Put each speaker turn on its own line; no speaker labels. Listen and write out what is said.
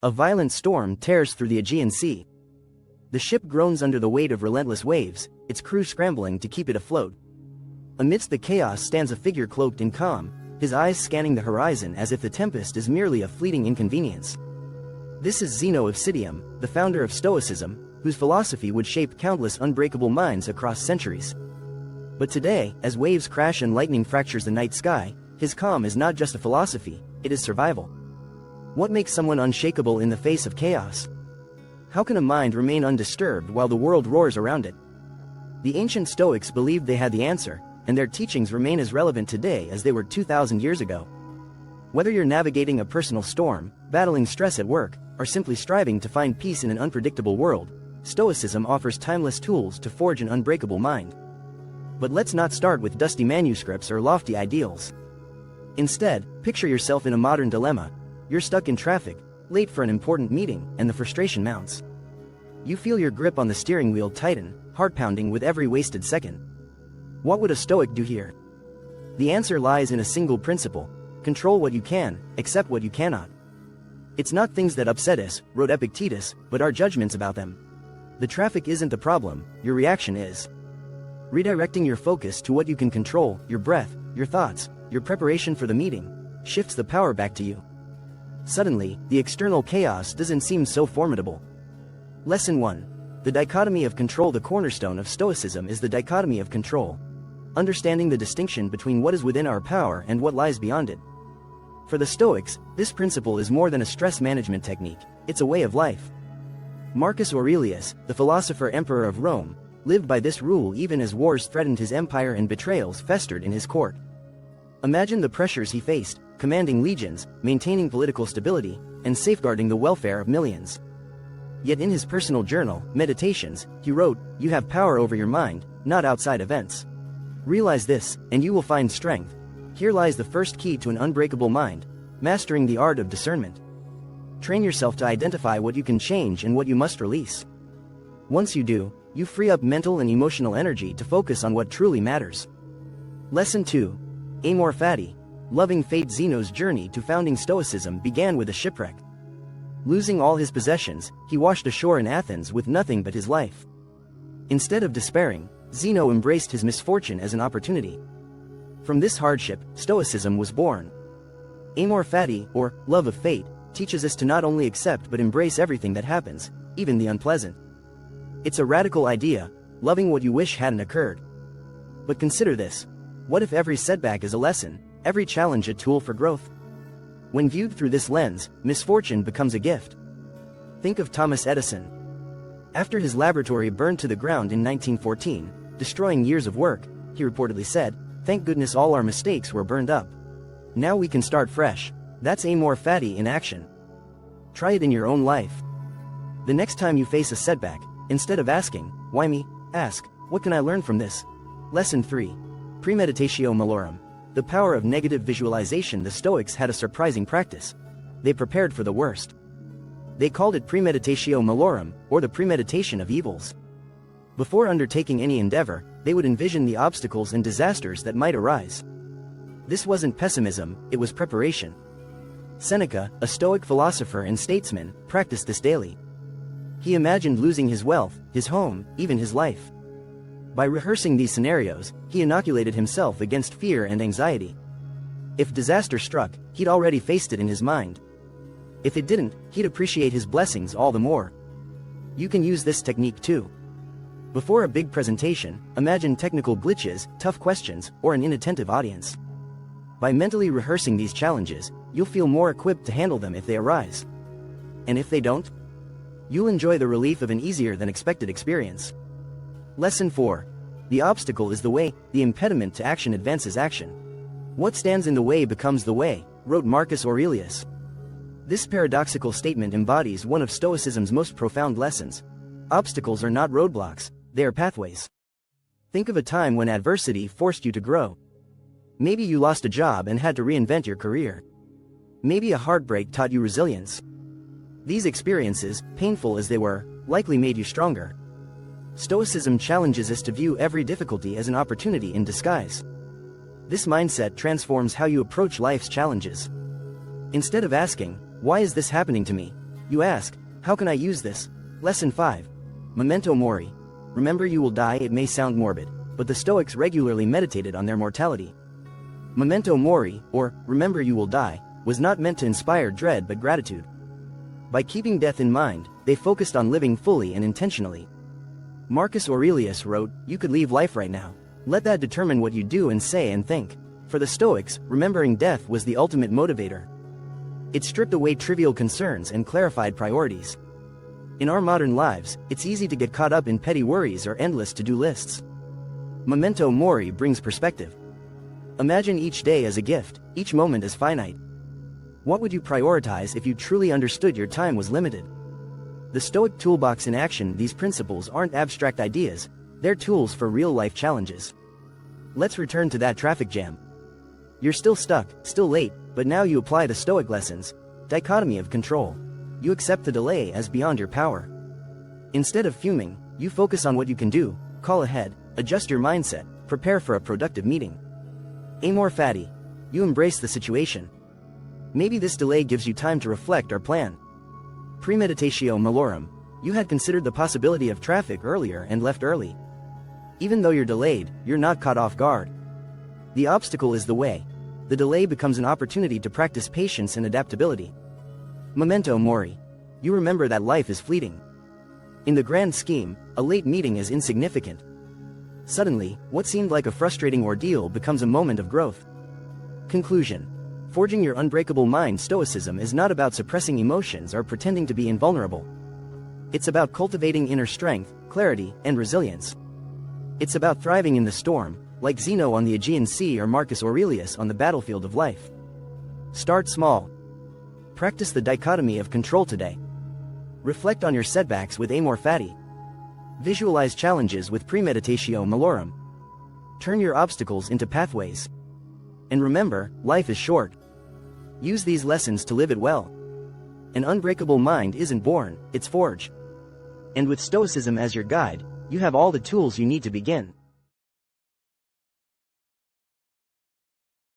A violent storm tears through the Aegean Sea. The ship groans under the weight of relentless waves, its crew scrambling to keep it afloat. Amidst the chaos stands a figure cloaked in calm, his eyes scanning the horizon as if the tempest is merely a fleeting inconvenience. This is Zeno of Citium, the founder of Stoicism, whose philosophy would shape countless unbreakable minds across centuries. But today, as waves crash and lightning fractures the night sky, his calm is not just a philosophy, it is survival. What makes someone unshakable in the face of chaos? How can a mind remain undisturbed while the world roars around it? The ancient Stoics believed they had the answer, and their teachings remain as relevant today as they were 2,000 years ago. Whether you're navigating a personal storm, battling stress at work, or simply striving to find peace in an unpredictable world, Stoicism offers timeless tools to forge an unbreakable mind. But let's not start with dusty manuscripts or lofty ideals. Instead, picture yourself in a modern dilemma. You're stuck in traffic, late for an important meeting, and the frustration mounts. You feel your grip on the steering wheel tighten, heart pounding with every wasted second. What would a Stoic do here? The answer lies in a single principle: control what you can, accept what you cannot. It's not things that upset us, wrote Epictetus, but our judgments about them. The traffic isn't the problem, your reaction is. Redirecting your focus to what you can control, your breath, your thoughts, your preparation for the meeting, shifts the power back to you. Suddenly, the external chaos doesn't seem so formidable. Lesson 1. The dichotomy of control. The cornerstone of Stoicism is the dichotomy of control. Understanding the distinction between what is within our power and what lies beyond it. For the Stoics, this principle is more than a stress management technique, it's a way of life. Marcus Aurelius, the philosopher emperor of Rome, lived by this rule even as wars threatened his empire and betrayals festered in his court. Imagine the pressures he faced, commanding legions, maintaining political stability, and safeguarding the welfare of millions. Yet in his personal journal, Meditations, he wrote, "You have power over your mind, not outside events. Realize this, and you will find strength." Here lies the first key to an unbreakable mind: mastering the art of discernment. Train yourself to identify what you can change and what you must release. Once you do, you free up mental and emotional energy to focus on what truly matters. Lesson 2. Amor Fati. Loving fate. Zeno's journey to founding Stoicism began with a shipwreck. Losing all his possessions, he washed ashore in Athens with nothing but his life. Instead of despairing, Zeno embraced his misfortune as an opportunity. From this hardship, Stoicism was born. Amor Fati, or love of fate, teaches us to not only accept but embrace everything that happens, even the unpleasant. It's a radical idea, loving what you wish hadn't occurred. But consider this: what if every setback is a lesson, every challenge a tool for growth? When viewed through this lens, misfortune becomes a gift. Think of Thomas Edison. After his laboratory burned to the ground in 1914, destroying years of work, he reportedly said, "Thank goodness all our mistakes were burned up. Now we can start fresh." That's Amor Fati in action. Try it in your own life. The next time you face a setback, instead of asking, "Why me?" ask, "What can I learn from this?" Lesson 3. Premeditatio malorum. The power of negative visualization. The Stoics had a surprising practice. They prepared for the worst. They called it premeditatio malorum, or the premeditation of evils. Before undertaking any endeavor, they would envision the obstacles and disasters that might arise. This wasn't pessimism, it was preparation. Seneca, a Stoic philosopher and statesman, practiced this daily. He imagined losing his wealth, his home, even his life. By rehearsing these scenarios, he inoculated himself against fear and anxiety. If disaster struck, he'd already faced it in his mind. If it didn't, he'd appreciate his blessings all the more. You can use this technique too. Before a big presentation, imagine technical glitches, tough questions, or an inattentive audience. By mentally rehearsing these challenges, you'll feel more equipped to handle them if they arise. And if they don't, you'll enjoy the relief of an easier than expected experience. Lesson 4. The obstacle is the way, the impediment to action advances action. What stands in the way becomes the way, wrote Marcus Aurelius. This paradoxical statement embodies one of Stoicism's most profound lessons. Obstacles are not roadblocks, they are pathways. Think of a time when adversity forced you to grow. Maybe you lost a job and had to reinvent your career. Maybe a heartbreak taught you resilience. These experiences, painful as they were, likely made you stronger. Stoicism challenges us to view every difficulty as an opportunity in disguise. This mindset transforms how you approach life's challenges. Instead of asking, "Why is this happening to me?" You ask, how can I use this? Lesson 5. Memento mori. Remember you will die. It may sound morbid, but the Stoics regularly meditated on their mortality. Memento mori, or remember you will die, was not meant to inspire dread but gratitude. By keeping death in mind, they focused on living fully and intentionally. Marcus Aurelius wrote, "You could leave life right now. Let that determine what you do and say and think." For the Stoics, remembering death was the ultimate motivator. It stripped away trivial concerns and clarified priorities. In our modern lives, it's easy to get caught up in petty worries or endless to-do lists. Memento mori brings perspective. Imagine each day as a gift, each moment as finite. What would you prioritize if you truly understood your time was limited? The Stoic toolbox in action. These principles aren't abstract ideas, they're tools for real-life challenges. Let's return to that traffic jam. You're still stuck, still late, but now you apply the Stoic lessons. Dichotomy of control. You accept the delay as beyond your power. Instead of fuming, you focus on what you can do, call ahead, adjust your mindset, prepare for a productive meeting. Amor fati. You embrace the situation. Maybe this delay gives you time to reflect or plan. Premeditatio malorum. You had considered the possibility of traffic earlier and left early. Even though you're delayed, you're not caught off guard. The obstacle is the way. The delay becomes an opportunity to practice patience and adaptability. Memento mori. You remember that life is fleeting. In the grand scheme, a late meeting is insignificant. Suddenly, what seemed like a frustrating ordeal becomes a moment of growth. Conclusion. Forging your unbreakable mind. Stoicism is not about suppressing emotions or pretending to be invulnerable. It's about cultivating inner strength, clarity, and resilience. It's about thriving in the storm, like Zeno on the Aegean Sea or Marcus Aurelius on the battlefield of life. Start small. Practice the dichotomy of control today. Reflect on your setbacks with amor fati. Visualize challenges with premeditatio malorum. Turn your obstacles into pathways. And remember, life is short. Use these lessons to live it well. An unbreakable mind isn't born, it's forged. And with Stoicism as your guide, you have all the tools you need to begin.